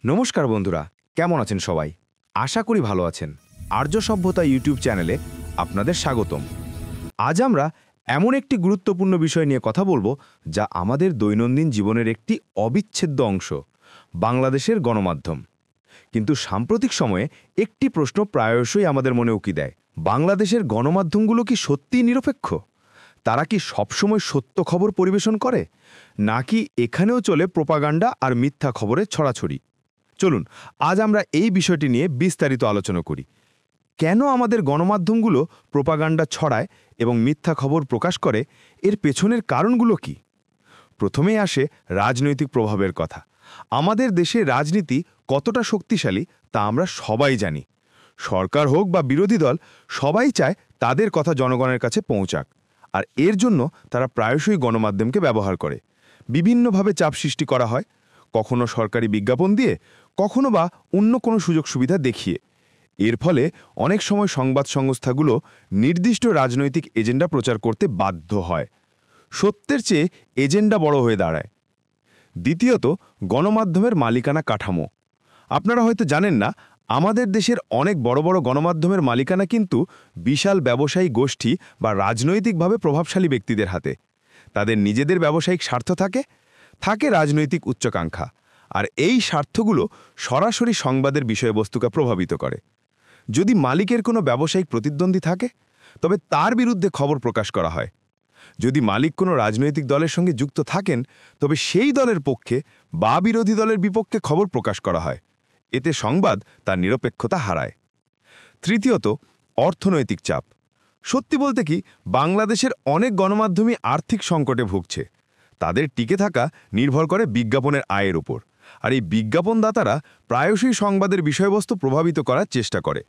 নমস্কার বন্ধুরা, কেমন আছেন সবাই? আশা করি ভালো আছেন। আর্য সভ্যতা ইউটিউব চ্যানেলে আপনাদের স্বাগতম। আজ আমরা এমন একটি গুরুত্বপূর্ণ বিষয় নিয়ে কথা বলবো যা আমাদের দৈনন্দিন জীবনের একটি অবিচ্ছেদ্য অংশ, বাংলাদেশের গণমাধ্যম। কিন্তু সাম্প্রতিক সময়ে একটি প্রশ্ন প্রায়শই আমাদের মনে উকি দেয়, বাংলাদেশের গণমাধ্যমগুলো কি সত্যিই নিরপেক্ষ? তারা কি সবসময় সত্য খবর পরিবেশন করে, নাকি এখানেও চলে প্রোপাগান্ডা আর মিথ্যা খবরের ছড়াছড়ি? চলুন আজ আমরা এই বিষয়টি নিয়ে বিস্তারিত আলোচনা করি। কেন আমাদের গণমাধ্যমগুলো প্রোপাগান্ডা ছড়ায় এবং মিথ্যা খবর প্রকাশ করে, এর পেছনের কারণগুলো কি? প্রথমেই আসে রাজনৈতিক প্রভাবের কথা। আমাদের দেশে রাজনীতি কতটা শক্তিশালী তা আমরা সবাই জানি। সরকার হোক বা বিরোধী দল, সবাই চায় তাদের কথা জনগণের কাছে পৌঁছাক, আর এর জন্য তারা প্রায়শই গণমাধ্যমকে ব্যবহার করে। বিভিন্নভাবে চাপ সৃষ্টি করা হয়, কখনো সরকারি বিজ্ঞাপন দিয়ে, কখনো বা অন্য কোনো সুযোগ সুবিধা দেখিয়ে। এর ফলে অনেক সময় সংবাদ সংস্থাগুলো নির্দিষ্ট রাজনৈতিক এজেন্ডা প্রচার করতে বাধ্য হয়। সত্যের চেয়ে এজেন্ডা বড় হয়ে দাঁড়ায়। দ্বিতীয়ত, গণমাধ্যমের মালিকানা কাঠামো। আপনারা হয়তো জানেন না, আমাদের দেশের অনেক বড় বড় গণমাধ্যমের মালিকানা কিন্তু বিশাল ব্যবসায়ী গোষ্ঠী বা রাজনৈতিকভাবে প্রভাবশালী ব্যক্তিদের হাতে। তাদের নিজেদের ব্যবসায়িক স্বার্থ থাকে, থাকে রাজনৈতিক উচ্চাকাঙ্ক্ষা, আর এই স্বার্থগুলো সরাসরি সংবাদের বিষয়বস্তুকে প্রভাবিত করে। যদি মালিকের কোনো ব্যবসায়িক প্রতিদ্বন্দ্বী থাকে, তবে তার বিরুদ্ধে খবর প্রকাশ করা হয়। যদি মালিক কোনো রাজনৈতিক দলের সঙ্গে যুক্ত থাকেন, তবে সেই দলের পক্ষে বা বিরোধী দলের বিপক্ষে খবর প্রকাশ করা হয়। এতে সংবাদ তার নিরপেক্ষতা হারায়। তৃতীয়ত, অর্থনৈতিক চাপ। সত্যি বলতে কি, বাংলাদেশের অনেক গণমাধ্যমই আর্থিক সংকটে ভুগছে। তাদের টিকে থাকা নির্ভর করে বিজ্ঞাপনের আয়ের উপর, আর এই বিজ্ঞাপনদাতারা প্রায়শই সংবাদের বিষয়বস্তু প্রভাবিত করার চেষ্টা করে।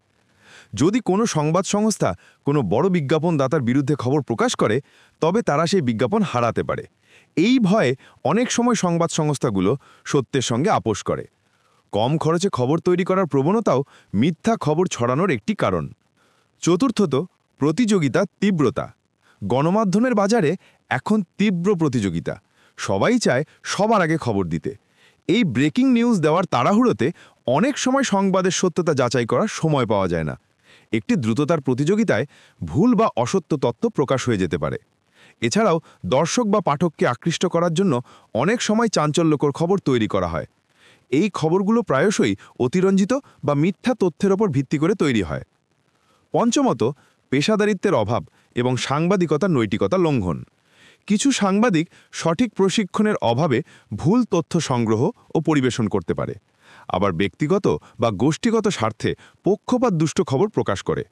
যদি কোনো সংবাদ সংস্থা কোনো বড় বিজ্ঞাপনদাতার বিরুদ্ধে খবর প্রকাশ করে, তবে তারা সেই বিজ্ঞাপন হারাতে পারে। এই ভয়ে অনেক সময় সংবাদ সংস্থাগুলো সত্যের সঙ্গে আপোস করে। কম খরচে খবর তৈরি করার প্রবণতাও মিথ্যা খবর ছড়ানোর একটি কারণ। চতুর্থত, প্রতিযোগিতা তীব্রতা। গণমাধ্যমের বাজারে এখন তীব্র প্রতিযোগিতা। সবাই চায় সবার আগে খবর দিতে। এই ব্রেকিং নিউজ দেওয়ার তাড়াহুড়োতে অনেক সময় সংবাদের সত্যতা যাচাই করার সময় পাওয়া যায় না। একটি দ্রুততার প্রতিযোগিতায় ভুল বা অসত্য তথ্য প্রকাশ হয়ে যেতে পারে। এছাড়াও দর্শক বা পাঠককে আকৃষ্ট করার জন্য অনেক সময় চাঞ্চল্যকর খবর তৈরি করা হয়। এই খবরগুলো প্রায়শই অতিরঞ্জিত বা মিথ্যা তথ্যের ওপর ভিত্তি করে তৈরি হয়। পঞ্চমত, পেশাদারিত্বের অভাব এবং সাংবাদিকতার নৈতিকতা লঙ্ঘন। কিছু সাংবাদিক সঠিক প্রশিক্ষণের অভাবে ভুল তথ্য সংগ্রহ ও পরিবেশন করতে পারে, আবার ব্যক্তিগত বা গোষ্ঠীগত স্বার্থে পক্ষপাত দুষ্ট খবর প্রকাশ করে।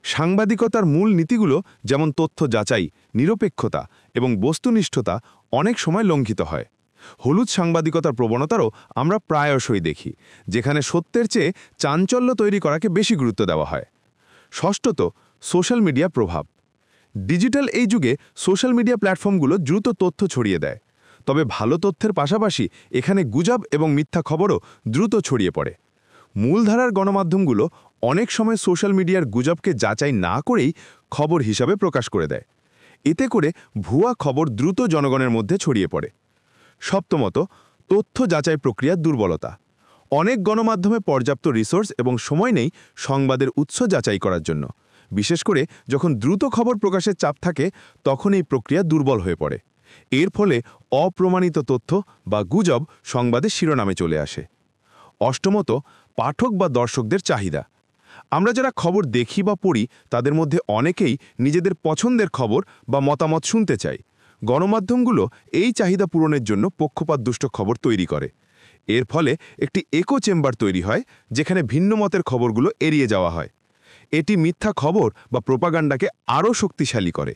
সাংবাদিকতার মূল নীতিগুলো যেমন তথ্য যাচাই, নিরপেক্ষতা এবং বস্তুনিষ্ঠতা অনেক সময় লঙ্ঘিত হয়। হলুদ সাংবাদিকতার প্রবণতারও আমরা প্রায়শই দেখি, যেখানে সত্যের চেয়ে চাঞ্চল্য তৈরি করাকে বেশি গুরুত্ব দেওয়া হয়। ষষ্ঠত, সোশ্যাল মিডিয়া প্রভাব। ডিজিটাল এই যুগে সোশ্যাল মিডিয়া প্ল্যাটফর্মগুলো দ্রুত তথ্য ছড়িয়ে দেয়। তবে ভালো তথ্যের পাশাপাশি এখানে গুজব এবং মিথ্যা খবরও দ্রুত ছড়িয়ে পড়ে। মূলধারার গণমাধ্যমগুলো অনেক সময় সোশ্যাল মিডিয়ার গুজবকে যাচাই না করেই খবর হিসাবে প্রকাশ করে দেয়। এতে করে ভুয়া খবর দ্রুত জনগণের মধ্যে ছড়িয়ে পড়ে। সপ্তমত, তথ্য যাচাই প্রক্রিয়ার দুর্বলতা। অনেক গণমাধ্যমে পর্যাপ্ত রিসোর্স এবং সময় নেই সংবাদের উৎস যাচাই করার জন্য। বিশেষ করে যখন দ্রুত খবর প্রকাশের চাপ থাকে, তখন এই প্রক্রিয়া দুর্বল হয়ে পড়ে। এর ফলে অপ্রমাণিত তথ্য বা গুজব সংবাদের শিরোনামে চলে আসে। অষ্টমত, পাঠক বা দর্শকদের চাহিদা। আমরা যারা খবর দেখি বা পড়ি, তাদের মধ্যে অনেকেই নিজেদের পছন্দের খবর বা মতামত শুনতে চায়। গণমাধ্যমগুলো এই চাহিদা পূরণের জন্য পক্ষপাতদুষ্ট খবর তৈরি করে। এর ফলে একটি একো চেম্বার তৈরি হয়, যেখানে ভিন্ন মতের খবরগুলো এড়িয়ে যাওয়া হয়। এটি মিথ্যা খবর বা প্রোপাগান্ডাকে আরও শক্তিশালী করে।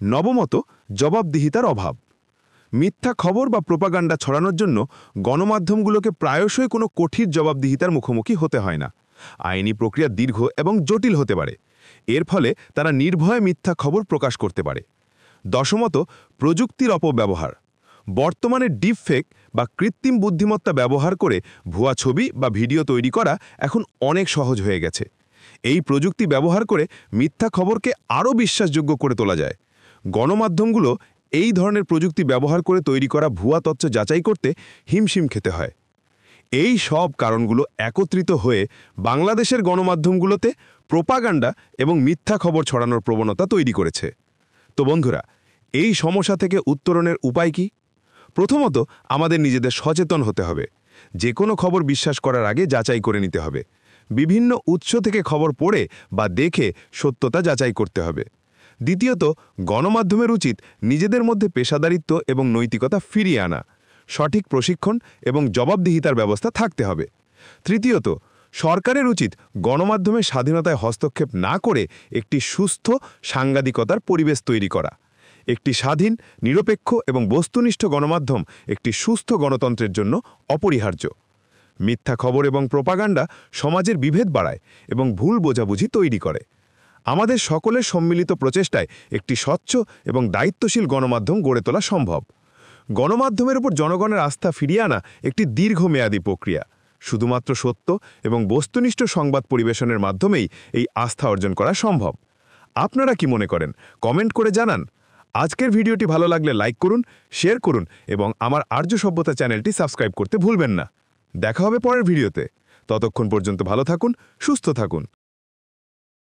নবমত, জবাবদিহিতার অভাব। মিথ্যা খবর বা প্রোপাগান্ডা ছড়ানোর জন্য গণমাধ্যমগুলোকে প্রায়শই কোনো কঠিন জবাবদিহিতার মুখোমুখি হতে হয় না। আইনি প্রক্রিয়া দীর্ঘ এবং জটিল হতে পারে। এর ফলে তারা নির্ভয়ে মিথ্যা খবর প্রকাশ করতে পারে। দশমত, প্রযুক্তির অপব্যবহার। বর্তমানে ডিপফেক বা কৃত্রিম বুদ্ধিমত্তা ব্যবহার করে ভুয়া ছবি বা ভিডিও তৈরি করা এখন অনেক সহজ হয়ে গেছে। এই প্রযুক্তি ব্যবহার করে মিথ্যা খবরকে আরও বিশ্বাসযোগ্য করে তোলা যায়। গণমাধ্যমগুলো এই ধরনের প্রযুক্তি ব্যবহার করে তৈরি করা ভুয়া তথ্য যাচাই করতে হিমশিম খেতে হয়। এই সব কারণগুলো একত্রিত হয়ে বাংলাদেশের গণমাধ্যমগুলোতে প্রোপাগান্ডা এবং মিথ্যা খবর ছড়ানোর প্রবণতা তৈরি করেছে। তো বন্ধুরা, এই সমস্যা থেকে উত্তরণের উপায় কি? প্রথমত, আমাদের নিজেদের সচেতন হতে হবে। যে কোনো খবর বিশ্বাস করার আগে যাচাই করে নিতে হবে। বিভিন্ন উৎস থেকে খবর পড়ে বা দেখে সত্যতা যাচাই করতে হবে। দ্বিতীয়ত, গণমাধ্যমের উচিত নিজেদের মধ্যে পেশাদারিত্ব এবং নৈতিকতা ফিরিয়ে আনা। সঠিক প্রশিক্ষণ এবং জবাবদিহিতার ব্যবস্থা থাকতে হবে। তৃতীয়ত, সরকারের উচিত গণমাধ্যমের স্বাধীনতায় হস্তক্ষেপ না করে একটি সুস্থ সাংবাদিকতার পরিবেশ তৈরি করা। একটি স্বাধীন, নিরপেক্ষ এবং বস্তুনিষ্ঠ গণমাধ্যম একটি সুস্থ গণতন্ত্রের জন্য অপরিহার্য। মিথ্যা খবর এবং প্রোপাগান্ডা সমাজের বিভেদ বাড়ায় এবং ভুল বোঝাবুঝি তৈরি করে। আমাদের সকলের সম্মিলিত প্রচেষ্টায় একটি স্বচ্ছ এবং দায়িত্বশীল গণমাধ্যম গড়ে তোলা সম্ভব। গণমাধ্যমের উপর জনগণের আস্থা ফিরিয়ে আনা একটি দীর্ঘমেয়াদী প্রক্রিয়া। শুধুমাত্র সত্য এবং বস্তুনিষ্ঠ সংবাদ পরিবেশনের মাধ্যমেই এই আস্থা অর্জন করা সম্ভব। আপনারা কি মনে করেন? কমেন্ট করে জানান। আজকের ভিডিওটি ভালো লাগলে লাইক করুন, শেয়ার করুন এবং আমার আর্য সভ্যতা চ্যানেলটি সাবস্ক্রাইব করতে ভুলবেন না। দেখা হবে পরের ভিডিওতে। ততক্ষণ পর্যন্ত ভালো থাকুন, সুস্থ থাকুন।